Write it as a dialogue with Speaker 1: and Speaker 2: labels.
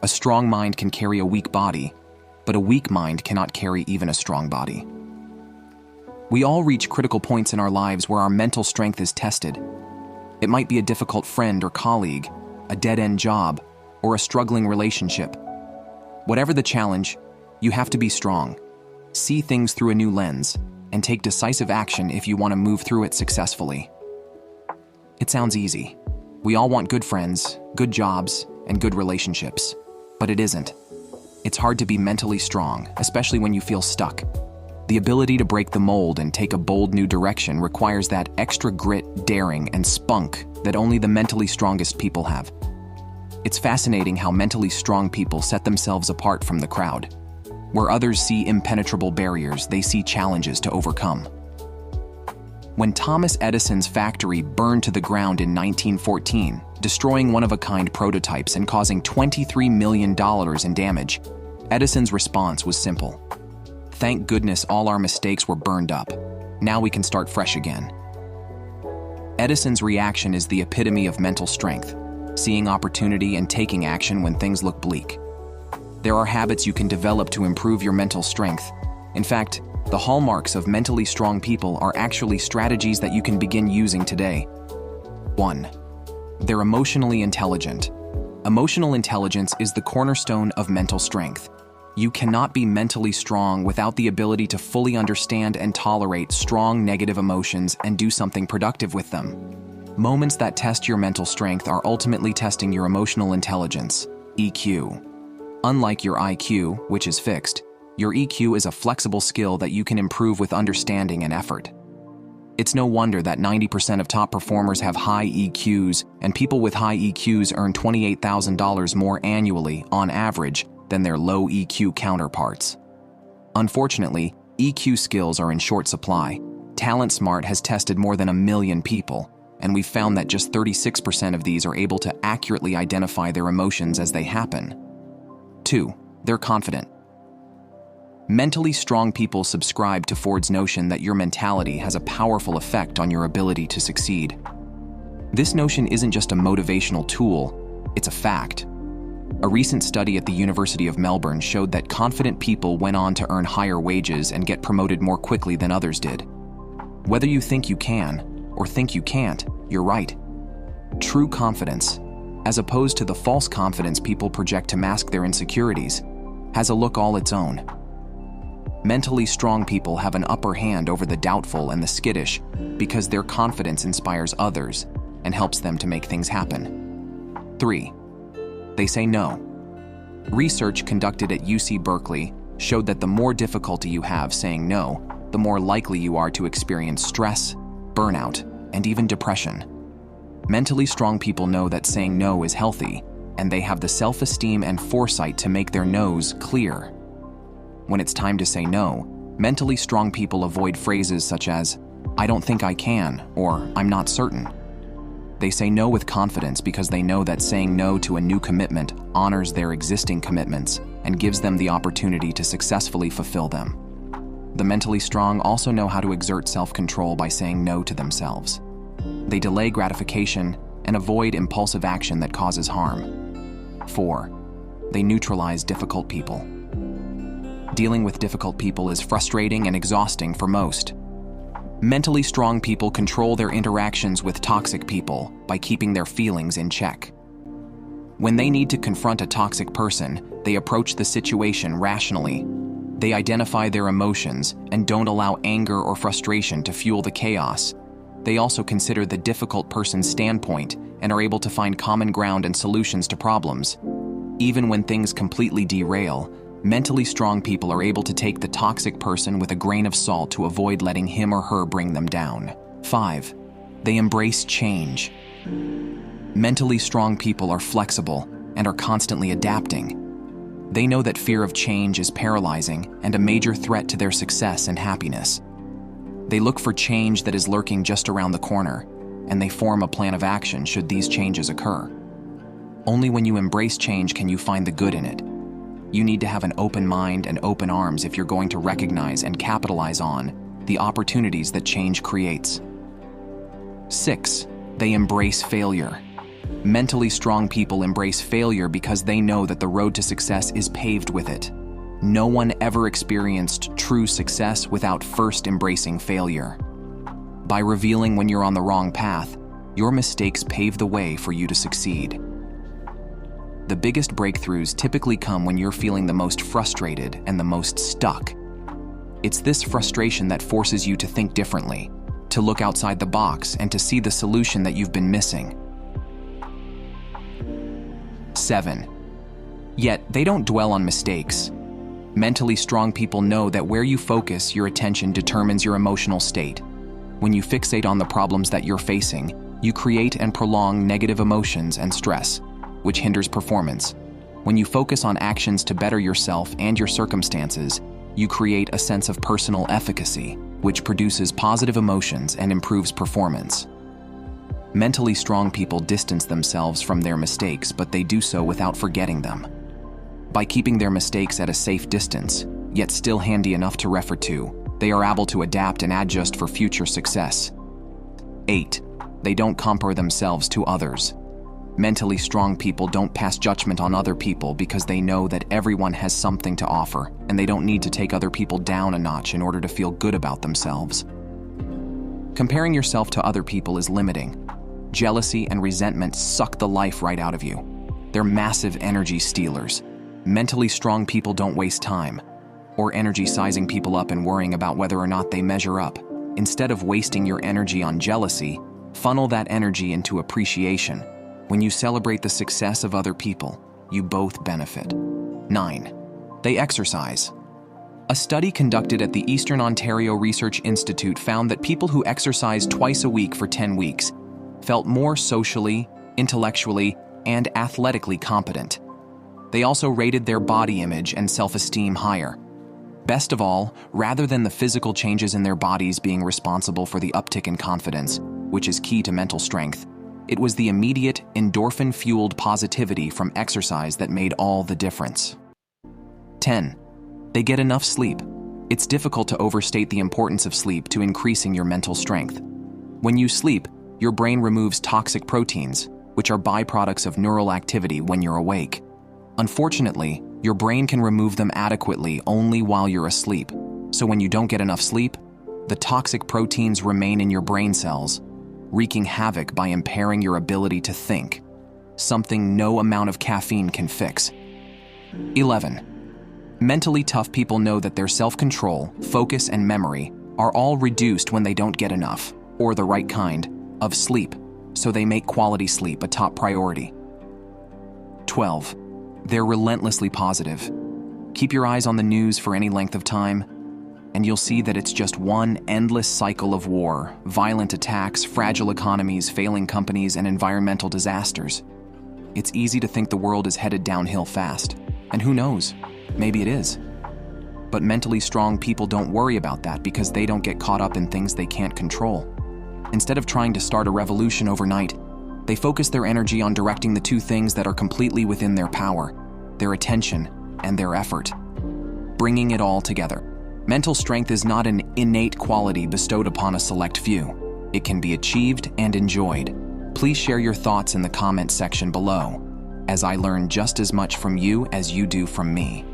Speaker 1: A strong mind can carry a weak body, but a weak mind cannot carry even a strong body. We all reach critical points in our lives where our mental strength is tested. It might be a difficult friend or colleague, a dead-end job, or a struggling relationship. Whatever the challenge, you have to be strong, see things through a new lens, and take decisive action if you want to move through it successfully. It sounds easy. We all want good friends, good jobs, and good relationships, but it isn't. It's hard to be mentally strong, especially when you feel stuck. The ability to break the mold and take a bold new direction requires that extra grit, daring, and spunk that only the mentally strongest people have. It's fascinating how mentally strong people set themselves apart from the crowd. Where others see impenetrable barriers, they see challenges to overcome. When Thomas Edison's factory burned to the ground in 1914, destroying one-of-a-kind prototypes and causing $23 million in damage, Edison's response was simple. Thank goodness all our mistakes were burned up. Now we can start fresh again. Edison's reaction is the epitome of mental strength, seeing opportunity and taking action when things look bleak. There are habits you can develop to improve your mental strength. In fact, the hallmarks of mentally strong people are actually strategies that you can begin using today. 1. They're emotionally intelligent. Emotional intelligence is the cornerstone of mental strength. You cannot be mentally strong without the ability to fully understand and tolerate strong negative emotions and do something productive with them. Moments that test your mental strength are ultimately testing your emotional intelligence, EQ. Unlike your IQ, which is fixed, your EQ is a flexible skill that you can improve with understanding and effort. It's no wonder that 90% of top performers have high EQs, and people with high EQs earn $28,000 more annually, on average, than their low EQ counterparts. Unfortunately, EQ skills are in short supply. TalentSmart has tested more than 1 million people, and we've found that just 36% of these are able to accurately identify their emotions as they happen. 2. They're confident. Mentally strong people subscribe to Ford's notion that your mentality has a powerful effect on your ability to succeed. This notion isn't just a motivational tool, it's a fact. A recent study at the University of Melbourne showed that confident people went on to earn higher wages and get promoted more quickly than others did. Whether you think you can or think you can't, you're right. True confidence, as opposed to the false confidence people project to mask their insecurities, has a look all its own. Mentally strong people have an upper hand over the doubtful and the skittish because their confidence inspires others and helps them to make things happen. 3. They say no. Research conducted at UC Berkeley showed that the more difficulty you have saying no, the more likely you are to experience stress, burnout, and even depression. Mentally strong people know that saying no is healthy, and they have the self-esteem and foresight to make their no's clear. When it's time to say no, mentally strong people avoid phrases such as, "I don't think I can," or "I'm not certain." They say no with confidence because they know that saying no to a new commitment honors their existing commitments and gives them the opportunity to successfully fulfill them. The mentally strong also know how to exert self-control by saying no to themselves. They delay gratification and avoid impulsive action that causes harm. 4. They neutralize difficult people. Dealing with difficult people is frustrating and exhausting for most. Mentally strong people control their interactions with toxic people by keeping their feelings in check. When they need to confront a toxic person, they approach the situation rationally. They identify their emotions and don't allow anger or frustration to fuel the chaos. They also consider the difficult person's standpoint and are able to find common ground and solutions to problems. Even when things completely derail, mentally strong people are able to take the toxic person with a grain of salt to avoid letting him or her bring them down. 5. They embrace change. Mentally strong people are flexible and are constantly adapting. They know that fear of change is paralyzing and a major threat to their success and happiness. They look for change that is lurking just around the corner, and they form a plan of action should these changes occur. Only when you embrace change can you find the good in it. You need to have an open mind and open arms if you're going to recognize and capitalize on the opportunities that change creates. 6. They embrace failure. Mentally strong people embrace failure because they know that the road to success is paved with it. No one ever experienced true success without first embracing failure. By revealing when you're on the wrong path, your mistakes pave the way for you to succeed. The biggest breakthroughs typically come when you're feeling the most frustrated and the most stuck. It's this frustration that forces you to think differently, to look outside the box, and to see the solution that you've been missing. 7. Yet, they don't dwell on mistakes. Mentally strong people know that where you focus your attention determines your emotional state. When you fixate on the problems that you're facing, you create and prolong negative emotions and stress, which hinders performance. When you focus on actions to better yourself and your circumstances, you create a sense of personal efficacy, which produces positive emotions and improves performance. Mentally strong people distance themselves from their mistakes, but they do so without forgetting them. By keeping their mistakes at a safe distance, yet still handy enough to refer to, they are able to adapt and adjust for future success. 8. They don't compare themselves to others. Mentally strong people don't pass judgment on other people because they know that everyone has something to offer, and they don't need to take other people down a notch in order to feel good about themselves. Comparing yourself to other people is limiting. Jealousy and resentment suck the life right out of you. They're massive energy stealers. Mentally strong people don't waste time or energy sizing people up and worrying about whether or not they measure up. Instead of wasting your energy on jealousy, funnel that energy into appreciation. When you celebrate the success of other people, you both benefit. 9. They exercise. A study conducted at the Eastern Ontario Research Institute found that people who exercised twice a week for 10 weeks felt more socially, intellectually, and athletically competent. They also rated their body image and self-esteem higher. Best of all, rather than the physical changes in their bodies being responsible for the uptick in confidence, which is key to mental strength, it was the immediate, endorphin-fueled positivity from exercise that made all the difference. 10. They get enough sleep. It's difficult to overstate the importance of sleep to increasing your mental strength. When you sleep, your brain removes toxic proteins, which are byproducts of neural activity when you're awake. Unfortunately, your brain can remove them adequately only while you're asleep. So when you don't get enough sleep, the toxic proteins remain in your brain cells, wreaking havoc by impairing your ability to think, something no amount of caffeine can fix. 11. Mentally tough people know that their self-control, focus, and memory are all reduced when they don't get enough, or the right kind, of sleep, so they make quality sleep a top priority. 12. They're relentlessly positive. Keep your eyes on the news for any length of time, and you'll see that it's just one endless cycle of war, violent attacks, fragile economies, failing companies, and environmental disasters. It's easy to think the world is headed downhill fast, and who knows, maybe it is. But mentally strong people don't worry about that because they don't get caught up in things they can't control. Instead of trying to start a revolution overnight, they focus their energy on directing the two things that are completely within their power, their attention and their effort, bringing it all together. Mental strength is not an innate quality bestowed upon a select few. It can be achieved and enjoyed. Please share your thoughts in the comment section below, as I learn just as much from you as you do from me.